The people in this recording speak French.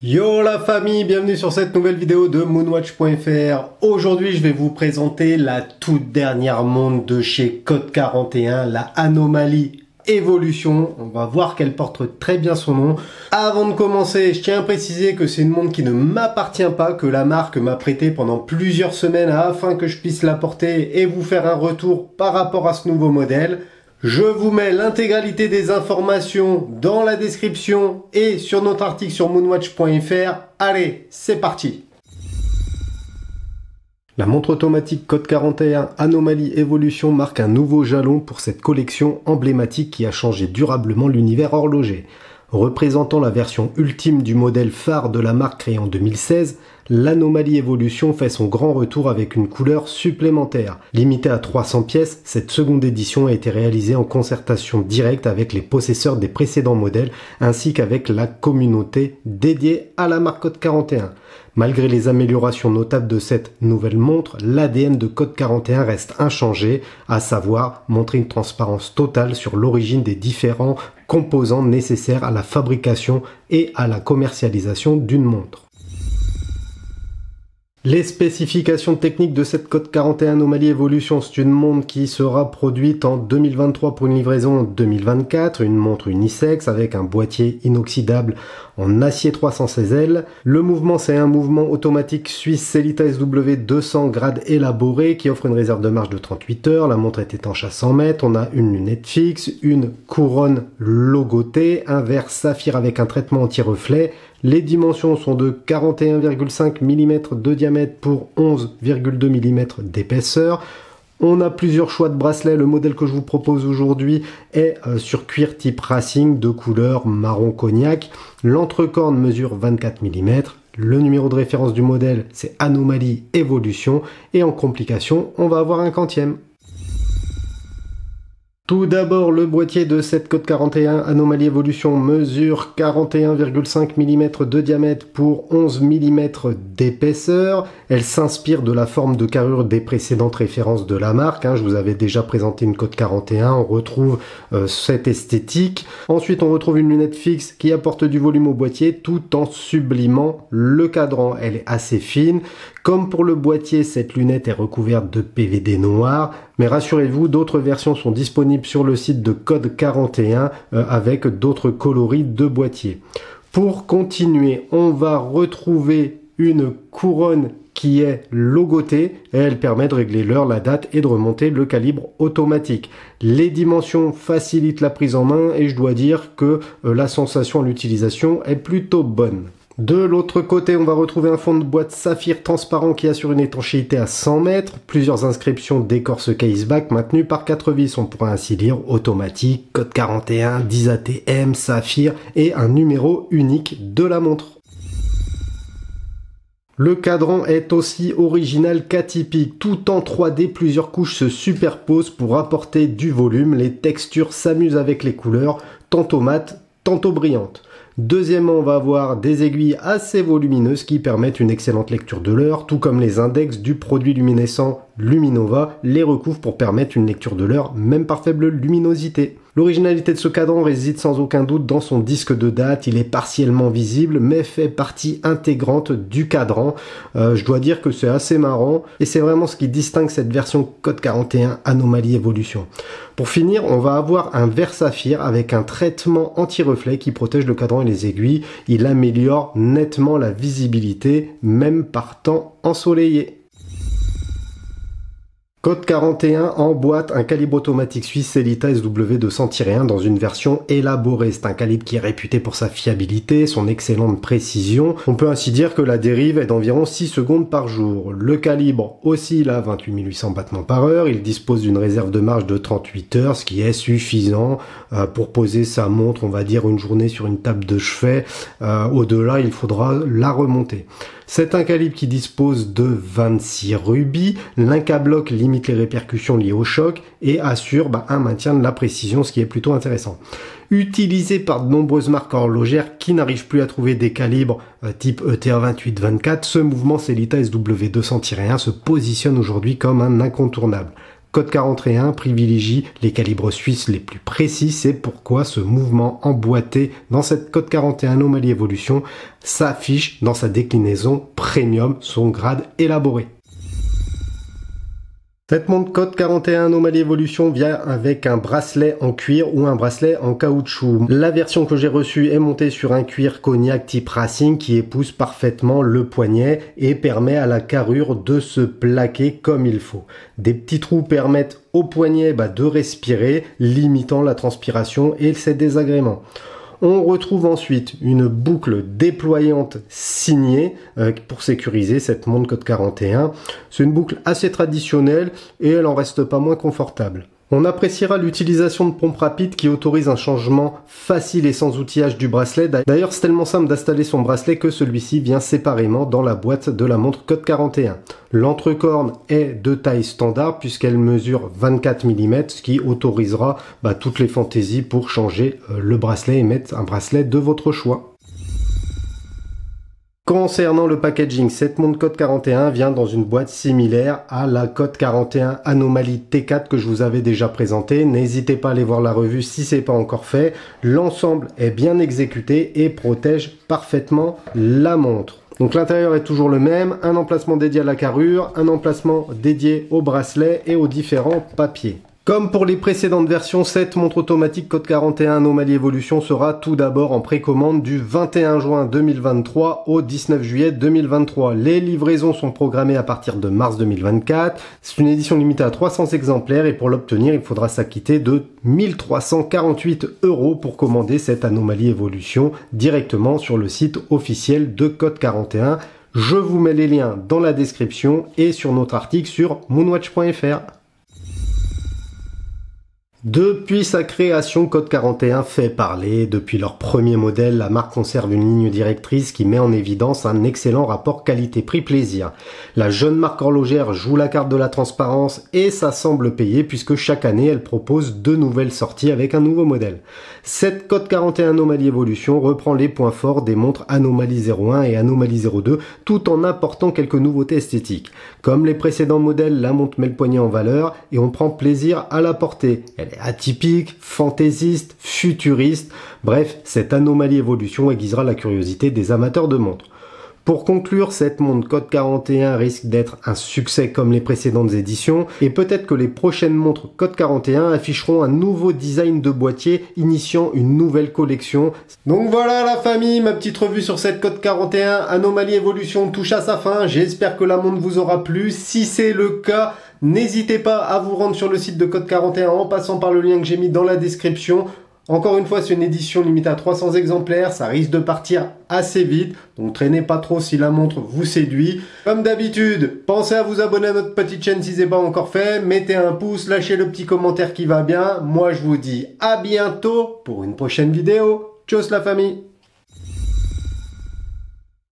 Yo la famille, bienvenue sur cette nouvelle vidéo de moonwatch.fr. Aujourd'hui, je vais vous présenter la toute dernière montre de chez Code 41, la Anomaly Evolution. On va voir qu'elle porte très bien son nom. Avant de commencer, je tiens à préciser que c'est une montre qui ne m'appartient pas, que la marque m'a prêté pendant plusieurs semaines afin que je puisse la porter et vous faire un retour par rapport à ce nouveau modèle. Je vous mets l'intégralité des informations dans la description et sur notre article sur moonwatch.fr. Allez, c'est parti! La montre automatique Code 41 Anomaly Evolution marque un nouveau jalon pour cette collection emblématique qui a changé durablement l'univers horloger. Représentant la version ultime du modèle phare de la marque créé en 2016, l'Anomaly Evolution fait son grand retour avec une couleur supplémentaire. Limitée à 300 pièces, cette seconde édition a été réalisée en concertation directe avec les possesseurs des précédents modèles ainsi qu'avec la communauté dédiée à la marque Code 41. Malgré les améliorations notables de cette nouvelle montre, l'ADN de Code 41 reste inchangé, à savoir montrer une transparence totale sur l'origine des différents composants nécessaires à la fabrication et à la commercialisation d'une montre. Les spécifications techniques de cette Code 41 Anomaly Evolution, c'est une montre qui sera produite en 2023 pour une livraison en 2024, une montre unisexe avec un boîtier inoxydable en acier 316L. Le mouvement, c'est un mouvement automatique suisse Sellita SW 200 grade élaboré qui offre une réserve de marche de 38 heures. La montre est étanche à 100 mètres, on a une lunette fixe, une couronne logotée, un verre saphir avec un traitement anti-reflet. Les dimensions sont de 41,5 mm de diamètre pour 11,2 mm d'épaisseur. On a plusieurs choix de bracelets. Le modèle que je vous propose aujourd'hui est sur cuir type racing de couleur marron cognac. L'entrecorne mesure 24 mm. Le numéro de référence du modèle, c'est Anomaly Evolution. Et en complication, on va avoir un quantième. Tout d'abord, le boîtier de cette Code 41 Anomaly Evolution mesure 41,5 mm de diamètre pour 11 mm d'épaisseur. Elle s'inspire de la forme de carrure des précédentes références de la marque. Je vous avais déjà présenté une Code 41, on retrouve cette esthétique. Ensuite, on retrouve une lunette fixe qui apporte du volume au boîtier tout en sublimant le cadran. Elle est assez fine. Comme pour le boîtier, cette lunette est recouverte de PVD noir. Mais rassurez-vous, d'autres versions sont disponibles sur le site de Code 41 avec d'autres coloris de boîtier. Pour continuer, on va retrouver une couronne qui est logotée et elle permet de régler l'heure, la date et de remonter le calibre automatique. Les dimensions facilitent la prise en main et je dois dire que la sensation à l'utilisation est plutôt bonne. De l'autre côté, on va retrouver un fond de boîte saphir transparent qui assure une étanchéité à 100 mètres. Plusieurs inscriptions décorent ce caseback maintenu par 4 vis. On pourra ainsi lire automatique, Code 41, 10 ATM, saphir et un numéro unique de la montre. Le cadran est aussi original qu'atypique. Tout en 3D, plusieurs couches se superposent pour apporter du volume. Les textures s'amusent avec les couleurs, tantôt mates, tantôt brillantes. Deuxièmement, on va avoir des aiguilles assez volumineuses qui permettent une excellente lecture de l'heure, tout comme les index du produit luminescent Luminova les recouvrent pour permettre une lecture de l'heure, même par faible luminosité. L'originalité de ce cadran réside sans aucun doute dans son disque de date. Il est partiellement visible, mais fait partie intégrante du cadran. Je dois dire que c'est assez marrant, et c'est vraiment ce qui distingue cette version Code 41 Anomaly Evolution. Pour finir, on va avoir un verre saphir avec un traitement anti-reflet qui protège le cadran et les aiguilles. Il améliore nettement la visibilité, même par temps ensoleillé. Code 41 emboîte un calibre automatique suisse Sellita SW200-1 dans une version élaborée. C'est un calibre qui est réputé pour sa fiabilité, son excellente précision. On peut ainsi dire que la dérive est d'environ 6 secondes par jour. Le calibre oscille à 28 800 battements par heure. Il dispose d'une réserve de marche de 38 heures, ce qui est suffisant pour poser sa montre, on va dire, une journée sur une table de chevet. Au-delà, il faudra la remonter. C'est un calibre qui dispose de 26 rubis. L'incablock limite les répercussions liées au choc et assure un maintien de la précision, ce qui est plutôt intéressant. Utilisé par de nombreuses marques horlogères qui n'arrivent plus à trouver des calibres type ETA 28-24, ce mouvement Sellita SW200-1 se positionne aujourd'hui comme un incontournable. Code 41 privilégie les calibres suisses les plus précis, c'est pourquoi ce mouvement emboîté dans cette Code 41 Anomaly Evolution s'affiche dans sa déclinaison premium, son grade élaboré. Cette montre Code 41 Anomaly Evolution vient avec un bracelet en cuir ou un bracelet en caoutchouc. La version que j'ai reçue est montée sur un cuir cognac type racing qui épouse parfaitement le poignet et permet à la carrure de se plaquer comme il faut. Des petits trous permettent au poignet de respirer, limitant la transpiration et ses désagréments. On retrouve ensuite une boucle déployante signée pour sécuriser cette montre Code 41. C'est une boucle assez traditionnelle et elle en reste pas moins confortable. On appréciera l'utilisation de pompes rapides qui autorisent un changement facile et sans outillage du bracelet. D'ailleurs, c'est tellement simple d'installer son bracelet que celui-ci vient séparément dans la boîte de la montre Code 41. L'entrecorne est de taille standard puisqu'elle mesure 24 mm, ce qui autorisera toutes les fantaisies pour changer le bracelet et mettre un bracelet de votre choix. Concernant le packaging, cette montre Code 41 vient dans une boîte similaire à la Code 41 Anomaly T4 que je vous avais déjà présentée. N'hésitez pas à aller voir la revue si ce n'est pas encore fait. L'ensemble est bien exécuté et protège parfaitement la montre. Donc l'intérieur est toujours le même, un emplacement dédié à la carrure, un emplacement dédié au bracelet et aux différents papiers. Comme pour les précédentes versions, cette montre automatique Code 41 Anomaly Evolution sera tout d'abord en précommande du 21 juin 2023 au 19 juillet 2023. Les livraisons sont programmées à partir de mars 2024. C'est une édition limitée à 300 exemplaires et pour l'obtenir, il faudra s'acquitter de 1348 € pour commander cette Anomaly Evolution directement sur le site officiel de Code 41. Je vous mets les liens dans la description et sur notre article sur moonwatch.fr. Depuis sa création, Code 41 fait parler. Depuis leur premier modèle, la marque conserve une ligne directrice qui met en évidence un excellent rapport qualité-prix-plaisir. La jeune marque horlogère joue la carte de la transparence et ça semble payer puisque chaque année, elle propose de nouvelles sorties avec un nouveau modèle. Cette Code 41 Anomaly Evolution reprend les points forts des montres Anomaly 01 et Anomaly 02 tout en apportant quelques nouveautés esthétiques. Comme les précédents modèles, la montre met le poignet en valeur et on prend plaisir à la porter. Elle est atypique, fantaisiste, futuriste, bref, cette Anomaly Evolution aiguisera la curiosité des amateurs de montres. Pour conclure, cette montre Code 41 risque d'être un succès comme les précédentes éditions et peut-être que les prochaines montres Code 41 afficheront un nouveau design de boîtier initiant une nouvelle collection. Donc voilà la famille, ma petite revue sur cette Code 41 Anomaly Evolution touche à sa fin. J'espère que la montre vous aura plu. Si c'est le cas, n'hésitez pas à vous rendre sur le site de Code 41 en passant par le lien que j'ai mis dans la description. Encore une fois, c'est une édition limitée à 300 exemplaires, ça risque de partir assez vite, donc traînez pas trop si la montre vous séduit. Comme d'habitude, pensez à vous abonner à notre petite chaîne si ce n'est pas encore fait, mettez un pouce, lâchez le petit commentaire qui va bien. Moi, je vous dis à bientôt pour une prochaine vidéo. Tchuss la famille!